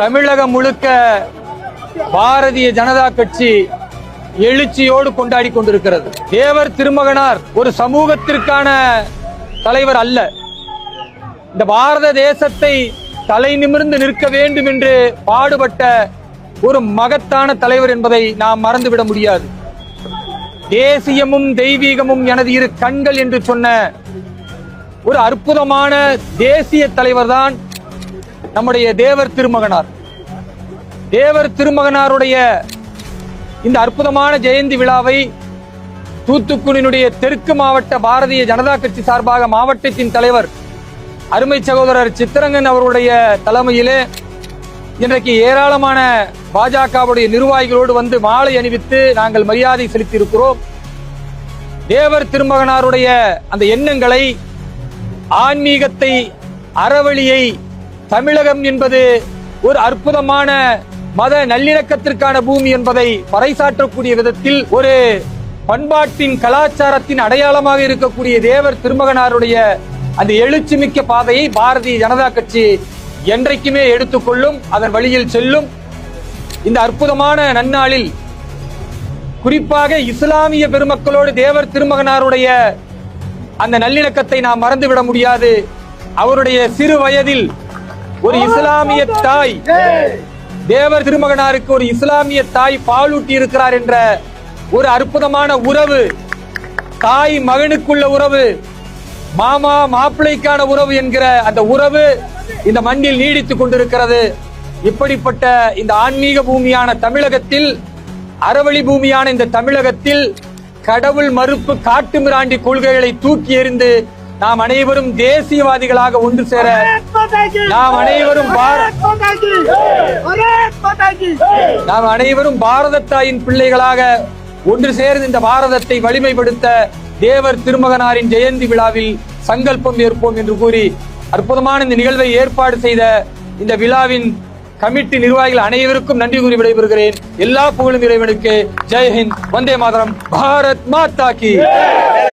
தமிழகம் முழுக்க பாரதிய ஜனதா கட்சி எழுச்சியோடு கொண்டாடி கொண்டிருக்கிறது. தேவர் திருமகனார் ஒரு சமூகத்திற்கான தலைவர் அல்ல. இந்த பாரத தேசத்தை தலை நிமிர்ந்து நிற்க வேண்டும் என்று பாடுபட்ட ஒரு மகத்தான தலைவர் என்பதை நாம் மறந்துவிட முடியாது. தேசியமும் தெய்வீகமும் எனது இரு கண்கள் என்று சொன்ன ஒரு அற்புதமான தேசிய தலைவர் தான் நம்முடைய தேவர் திருமகனார். தேவர் திருமகனாருடைய இந்த அற்புதமான ஜெயந்தி விழாவை தூத்துக்குடியினுடைய தெற்கு மாவட்ட பாரதிய ஜனதா கட்சி சார்பாக மாவட்டத்தின் தலைவர் அருமை சகோதரர் சித்தரங்கன் அவருடைய தலைமையிலே இன்றைக்கு ஏராளமான பாஜகவுடைய நிர்வாகிகளோடு வந்து மாலை அணிவித்து நாங்கள் மரியாதை செலுத்தி இருக்கிறோம். தேவர் திருமகனாருடைய அந்த எண்ணங்களை, ஆன்மீகத்தை, அறவழியை, தமிழகம் என்பது ஒரு அற்புதமான மத நல்லிணக்கத்திற்கான பூமி என்பதை பறைசாற்றக்கூடிய விதத்தில் ஒரு பண்பாட்டின் கலாச்சாரத்தின் அடையாளமாக இருக்கக்கூடிய தேவர் திருமகனாருடைய அந்த எழுச்சிமிக்க பாதையை பாரதிய ஜனதா கட்சி என்றைக்குமே எடுத்துக்கொள்ளும், அதன் வழியில் செல்லும். இந்த அற்புதமான நன்னாளில் குறிப்பாக இஸ்லாமிய பெருமக்களோடு தேவர் திருமகனாருடைய அந்த நல்லிணக்கத்தை நாம் மறந்துவிட முடியாது. அவருடைய சிறு வயதில் ஒரு இஸ்லாமிய தாய், தேவர் திருமகனாருக்கு ஒரு இஸ்லாமிய தாய் பாலூட்டி இருக்கிறார் என்ற ஒரு அற்புதமான உறவு, தாய் மகனுக்குள்ள உறவு, மாமா மாப்பிள்ளைக்கான உறவு என்கிற அந்த உறவு இந்த மண்ணில் நீடித்துக் கொண்டிருக்கிறது. இப்படிப்பட்ட இந்த ஆன்மீக பூமியான தமிழகத்தில், அறவழி பூமியான இந்த தமிழகத்தில் கடவுள் மறுப்பு காட்டு மிராண்டி கொள்கைகளை தூக்கி எறிந்து நாம் அனைவரும் தேசியவாதிகளாக ஒன்று சேர, நாம் அனைவரும் பாரத தாயின் பிள்ளைகளாக ஒன்று சேர்ந்து இந்த பாரதத்தை வலிமைப்படுத்த தேவர் திருமகனாரின் ஜெயந்தி விழாவில் சங்கல்பம் ஏற்போம் என்று கூறி அற்புதமான இந்த நிகழ்வை ஏற்பாடு செய்த இந்த விழாவின் கமிட்டி நிர்வாகிகள் அனைவருக்கும் நன்றி கூறி விடைபெறுகிறேன். எல்லா புகழும் இறைவனுக்கு. ஜெய் ஹிந்த், வந்தே மாதரம், பாரத் மாதா கி.